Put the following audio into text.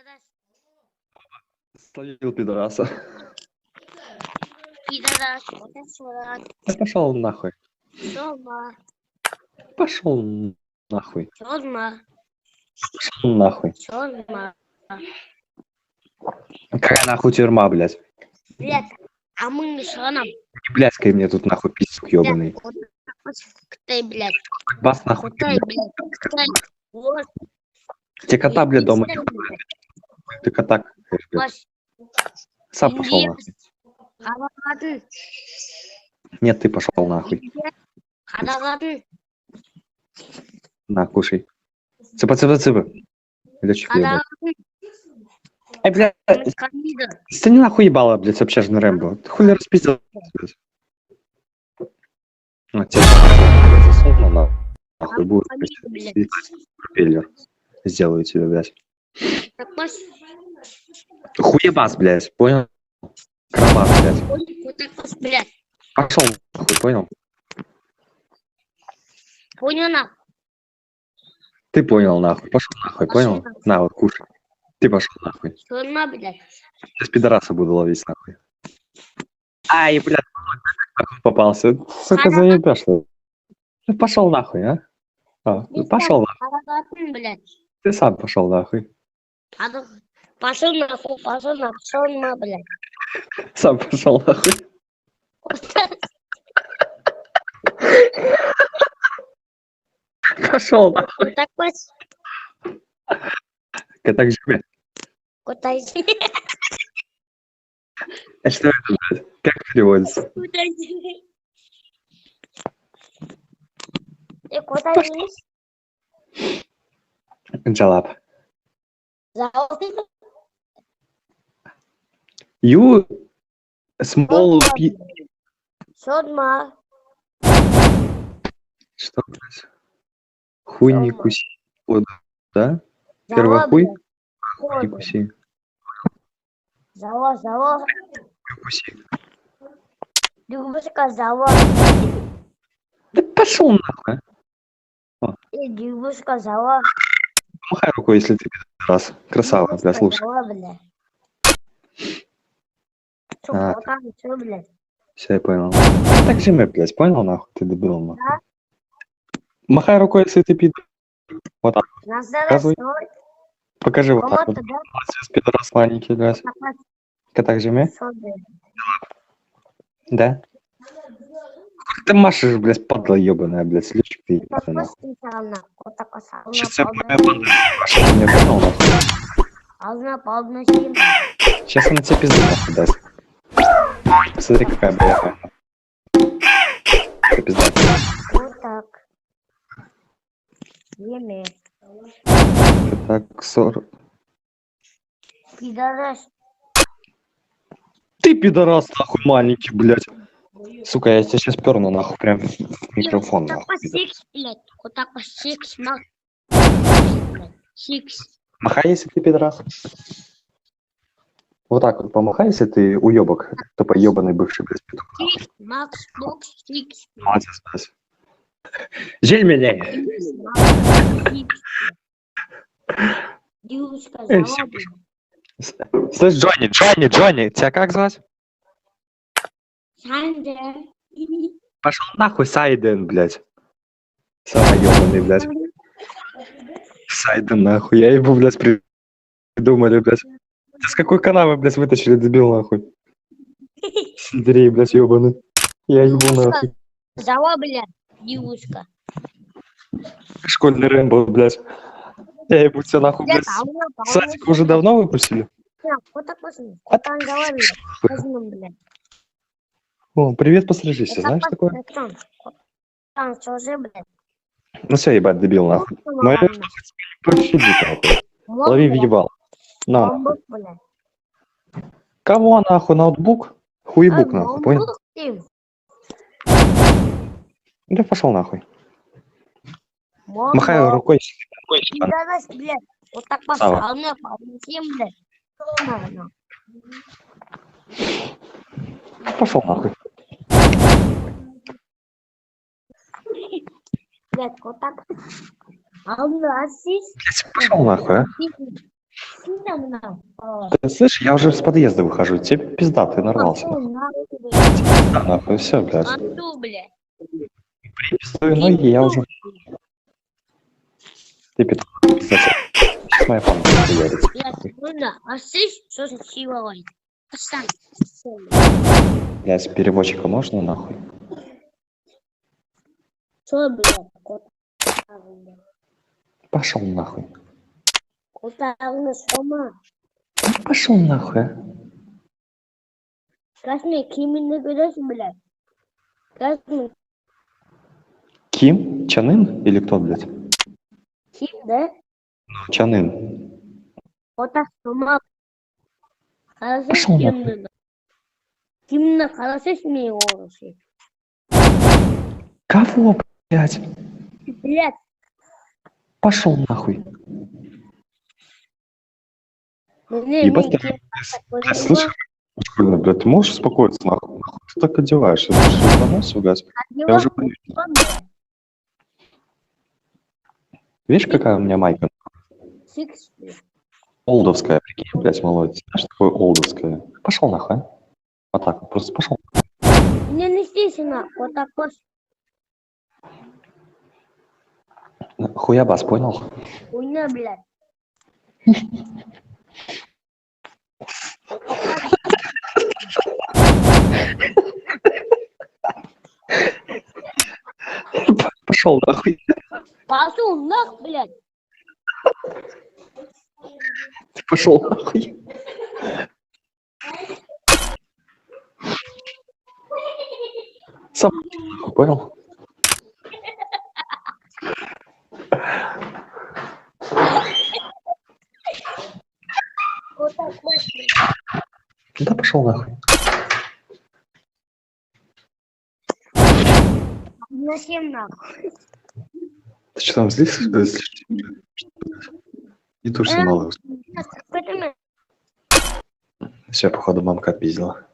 Пидорас. Словил пидораса. Пидорас. Вот это сюда. Да пошел нахуй. Сёма. Пошел нахуй. Сёма. Пошел нахуй. Сёма. Какая нахуй тюрьма, блядь? Блядь, а мы не шаном. Не блядскай мне тут нахуй пиздюк ёбаный. Ты, блядь. Бас нахуй. Ты, блядь. Ты. Вот. Тебе кота, блядь, дома не Блядь. Ты кота какаешь, блядь. Ваш Сам пошел нахуй. Харагатын. Нет, ты пошел нахуй. Харагатын. На, кушай. Цыпа. Лёчик ёбаный. Харагатын. Эй, блядь, Камида. ты не нахуй ебала, блядь, вообще же на Рэмбо. Ты хули распиздил, блядь. А, тебя засунула, нахуй будет Блядь. пропеллер. Сделаю тебе, блядь. Так, Маш, Хуебас, блядь, понял? Кроват, блядь. вот так вот, блядь. Пошел нахуй, понял? Понял, нахуй? Ты понял, нахуй. Пошел нахуй, Пошел понял? нахуй. На, вот, кушай. Ты пошел нахуй. Тюрьма, блядь. Сейчас пидораса буду ловить, нахуй. Ай, блядь, нахуй попался. Сука, заебешь, что ли? Пошел нахуй, а? Пошел нахуй. Харагатын, блядь. Ты сам пошел нахуй. Пошел нахуй, тюрьма, блядь. Сам пошел нахуй. Пошел нахуй. Вот так вот. Так же, блядь. Куда иди? А что это, блядь? Как переводится? Куда иди? Ты куда идешь? Джалап. Заходи. You small Тюрьма. Что, блядь? Хуй не Дома. куси. Вот, да? Первый хуй? Хуй не Ходу. куси. Зало. Хуй куси. Девушка, зало. Да пошел нахуй, а? Девушка, зало. Махай рукой, если ты раз. Красава, бля, слушай. Бля. А. Что там, что, блядь? Все, я понял. Так же мы, блядь, понял, нахуй? Ты дебил, нахуй. Да? Махай рукой, если ты пидор. Вот так. Нас Показывай. стой. Покажи вот так Кому-то, вот. да? Сейчас пидорас маленький, блядь. Так же мы? Что, блядь? Да? Ты машешь, блядь, падла ебаная, блядь, слючек ты ебаный, нахуй. Сейчас я понял, ты меня понял, нахуй. Сейчас она тебе пизду нахуй даст. Посмотри, какая бляха. Это пизда. Вот так. Еме. Так, 40. Пидорас. Ты пидорас, нахуй, маленький, блядь. Сука, я тебя сейчас перну, нахуй, прям в микрофон, Вот так нахуй. по сикс, блядь. Вот так по сикс, мак. Сикс. Махай, если ты пидорас. Вот так вот помахай, если ты уебок. Тупо ебаный бывший, блядь, петух. Сикс, макс, бокс, сикс. Молодец, блядь. Жель меня. Девушка, Эй, зало, всё, блядь. Слышь, Джонни, тебя как звать? Сандра. Пошел нахуй, Сайден, блядь. Самый ебаный, блядь. Сайден, нахуй. Я его, блядь, придумали, блядь. Ты с какой канавы, блядь, вытащили, дебил, нахуй? Андрей, блядь, ебаный. Я ебу, нахуй. Зало, блядь. Девушка. Школьный Рэмбо, блядь. Я ебу тебя, нахуй, блядь. Садик уже давно выпустили? Вот так вот. Вот там зало, блядь. Возьмем, блядь. О, привет, пострижись, знаешь такое? Там чужие, блядь. Ну все, ебать, дебил, нахуь. Моя что пощадит, нахуй. Лови въебал. На, нахуй. Ноутбук, блядь. Кого, нахуй, ноутбук? Хуебук, нахуй, понял? Да пошел нахуй. Махаю рукой. Пидорас, блядь. Вот так Сава. поставил, на всем, блядь. На. Пошел нахуй. Блядь, вот так. А у нас есть... Пошел нахуй, а? Сильно нам. Ты слышишь, я уже с подъезда выхожу. Тебе пизда, ты нарвался. Пошел нахуй, блядь. Да, нахуй, все, блядь. Анту, блядь. Пиздую ноги, я уже... Ты пидор. Кстати, сейчас моя память хуярится. Блядь, ну да, а слышь, что за силой? Остань. Блядь, переводчика можно нахуй? Что, блядь, кот? Пошел нахуй. Кота на сома. Пошел нахуй, а. Красный кимин говоришь, блядь. Красный Ким? Чанын? Или кто, блядь? ким, да? Чанын. Кота сома. Хорошо, Пошел кимна. Кимна хорошо смеялся. Кого, блядь? Блядь, Пошел нахуй. мне Ебать, не ты, блядь, слышишь? Школьно, блядь, ты можешь успокоиться, нахуй? Нахуй ты так одеваешься? Ты что, ебанулся, блядь? Я уже понял. Видишь, какая у меня майка? Олдовская, прикинь, блядь, молодец. Знаешь, такое олдовское. Пошел нахуй, а? Вот так вот, просто пошел. Мне не стесняно, вот такой. Хуябас, понял? Хуйня, блядь. Пошел нахуй. Пошел нах, блядь. Ты пошел нахуй. Сам нахуй, понял? Вот такой, Да пошел нахуй. Зачем нахуй? Ты что там злишься? Не тушься, малый. Поэтому Все, походу, мамка отпиздила.